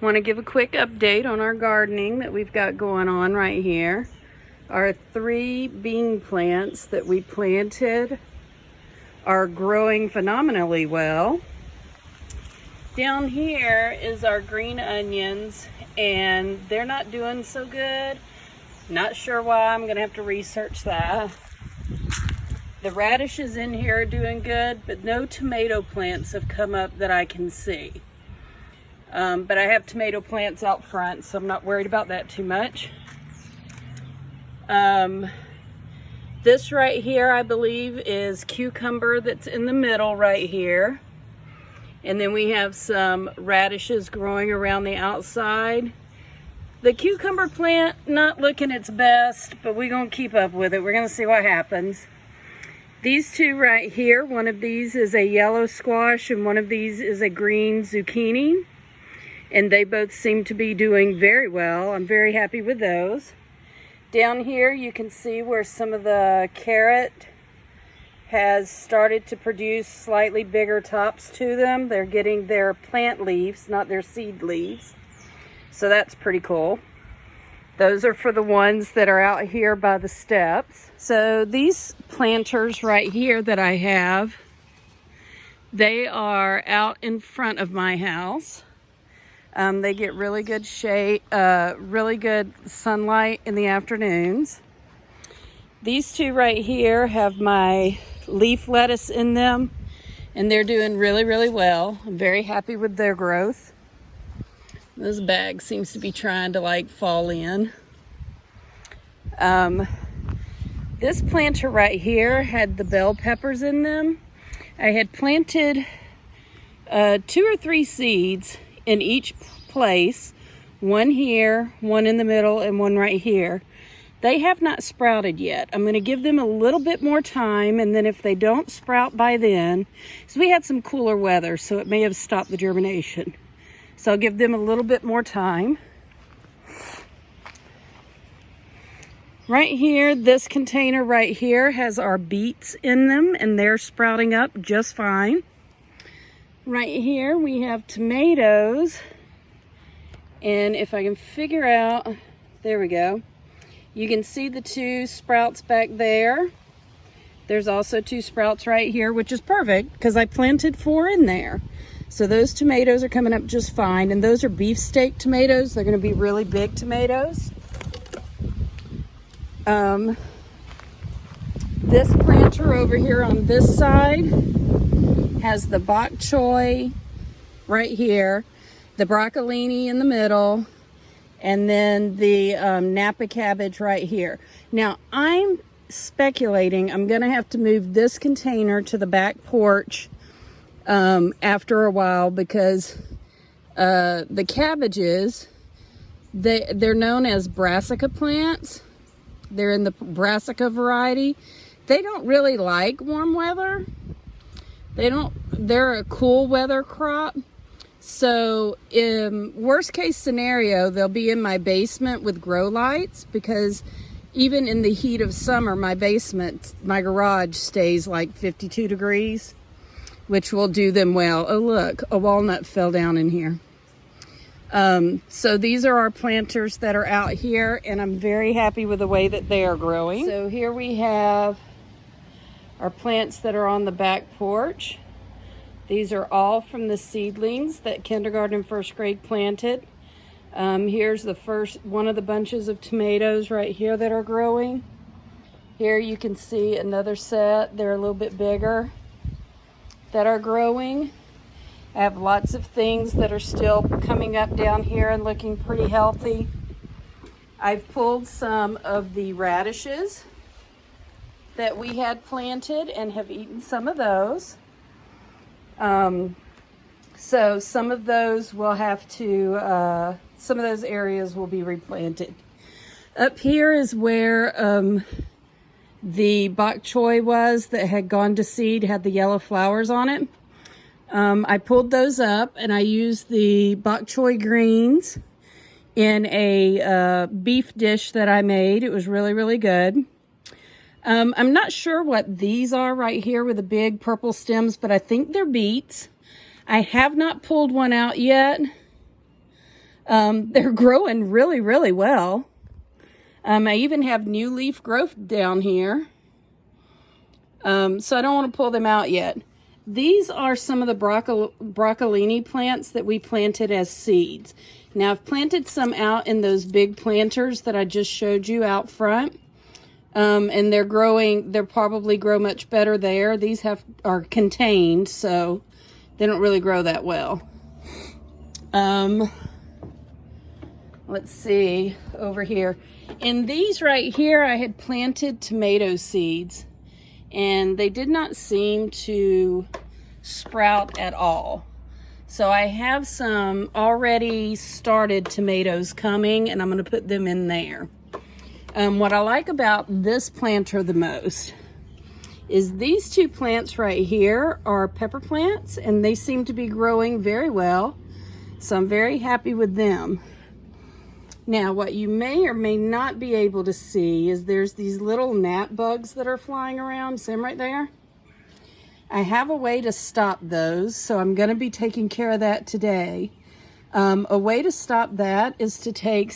Want to give a quick update on our gardening that we've got going on right here. Our 3 bean plants that we planted are growing phenomenally well. Down here is our green onions, and they're not doing so good. Not sure why. I'm gonna have to research that. The radishes in here are doing good, but no tomato plants have come up that I can see. But I have tomato plants out front, so I'm not worried about that too much. This right here, I believe, is cucumber that's in the middle right here. And then we have some radishes growing around the outside. The cucumber plant, not looking its best, but we're gonna keep up with it. We're gonna see what happens. These 2 right here, one of these is a yellow squash and one of these is a green zucchini. And they both seem to be doing very well. I'm very happy with those. Down here you can see where some of the carrot has started to produce slightly bigger tops to them. They're getting their plant leaves, not their seed leaves. So that's pretty cool. Those are for the ones that are out here by the steps. So these planters right here that I have, they are out in front of my house. They get really good shade, really good sunlight in the afternoons. These 2 right here have my leaf lettuce in them, and they're doing really, really well. I'm very happy with their growth. This bag seems to be trying to like fall in. This planter right here had the bell peppers in them. I had planted 2 or 3 seeds in each place, one here, one in the middle, and one right here. They have not sprouted yet. I'm going to give them a little bit more time, and then if they don't sprout by then, so we had some cooler weather, so it may have stopped the germination. So I'll give them a little bit more time. Right here, this container right here has our beets in them, and they're sprouting up just fine. Right here we have tomatoes, and if I can figure out, there we go. You can see the 2 sprouts back there. There's also 2 sprouts right here, which is perfect because I planted 4 in there. So those tomatoes are coming up just fine, and those are beefsteak tomatoes. They're going to be really big tomatoes. This planter over here on this side has the bok choy right here, the broccolini in the middle, and then the Napa cabbage right here. Now, I'm speculating I'm going to have to move this container to the back porch after a while, because the cabbages, they're known as brassica plants. They're in the brassica variety. They don't really like warm weather. They're a cool weather crop. So in worst case scenario, they'll be in my basement with grow lights, because even in the heat of summer, my basement, my garage stays like 52 degrees, which will do them well. Oh look, a walnut fell down in here. So these are our planters that are out here, and I'm very happy with the way that they are growing. So here we have our plants that are on the back porch. These are all from the seedlings that kindergarten and first grade planted. Here's the first one of the bunches of tomatoes right here that are growing. Here you can see another set. They're a little bit bigger that are growing. I have lots of things that are still coming up down here and looking pretty healthy. I've pulled some of the radishes that we had planted and have eaten some of those. So some of those will have to, some of those areas will be replanted. Up here is where the bok choy was that had gone to seed, had the yellow flowers on it. I pulled those up and I used the bok choy greens in a beef dish that I made. It was really, really good. I'm not sure what these are right here with the big purple stems, but I think they're beets. I have not pulled one out yet. They're growing really, really well. I even have new leaf growth down here. So I don't want to pull them out yet. These are some of the broccolini plants that we planted as seeds. Now I've planted some out in those big planters that I just showed you out front. And they're growing, they'll probably grow much better there. These are contained, so they don't really grow that well. Let's see over here. In these right here, I had planted tomato seeds, and they did not seem to sprout at all. So I have some already started tomatoes coming, and I'm going to put them in there. What I like about this planter the most is these two plants right here are pepper plants, and they seem to be growing very well. So I'm very happy with them. Now, what you may or may not be able to see is there's these little gnat bugs that are flying around. See them right there? I have a way to stop those, so I'm going to be taking care of that today. A way to stop that is to take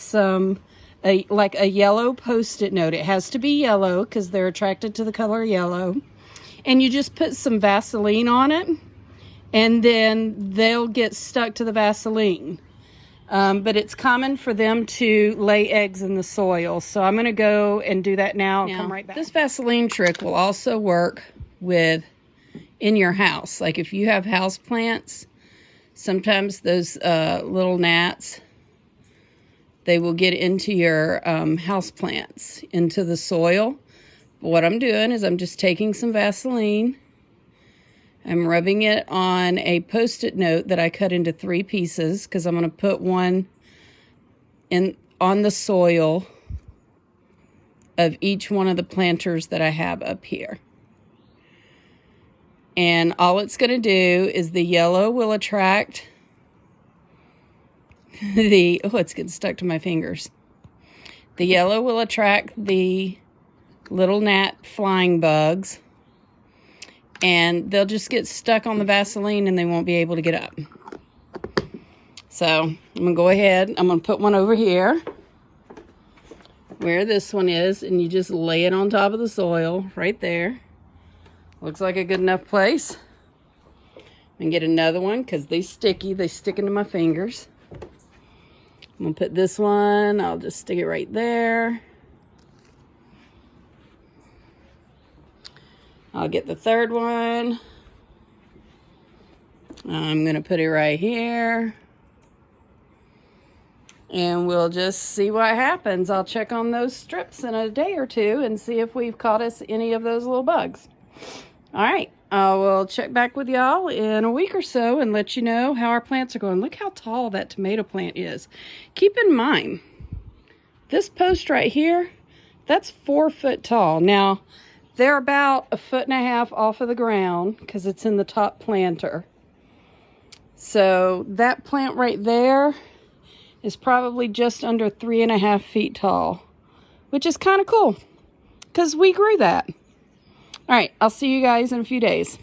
like a yellow Post-it note. It has to be yellow because they're attracted to the color yellow. And you just put some Vaseline on it, and then they'll get stuck to the Vaseline. But it's common for them to lay eggs in the soil. So I'm going to go and do that now. Come right back. This Vaseline trick will also work with in your house. Like if you have house plants, sometimes those little gnats, they will get into your house plants, into the soil. But what I'm doing is I'm just taking some Vaseline. I'm rubbing it on a Post-it note that I cut into 3 pieces because I'm going to put one on the soil of each one of the planters that I have up here. And all it's going to do is the yellow will attract it's getting stuck to my fingers. The yellow will attract the little gnat flying bugs, and they'll just get stuck on the Vaseline and they won't be able to get up. So I'm going to go ahead. I'm going to put one over here where this one is, and you just lay it on top of the soil right there. Looks like a good enough place. And get another one because they stick into my fingers. I'm going to put this one, I'll just stick it right there. I'll get the third one. I'm going to put it right here. And we'll just see what happens. I'll check on those strips in a day or two and see if we've caught us any of those little bugs. All right, I will check back with y'all in a week or so and let you know how our plants are going. Look how tall that tomato plant is. Keep in mind, this post right here, that's 4 foot tall. Now, they're about 1.5 feet off of the ground because it's in the top planter. So that plant right there is probably just under 3.5 feet tall, which is kind of cool because we grew that. All right, I'll see you guys in a few days.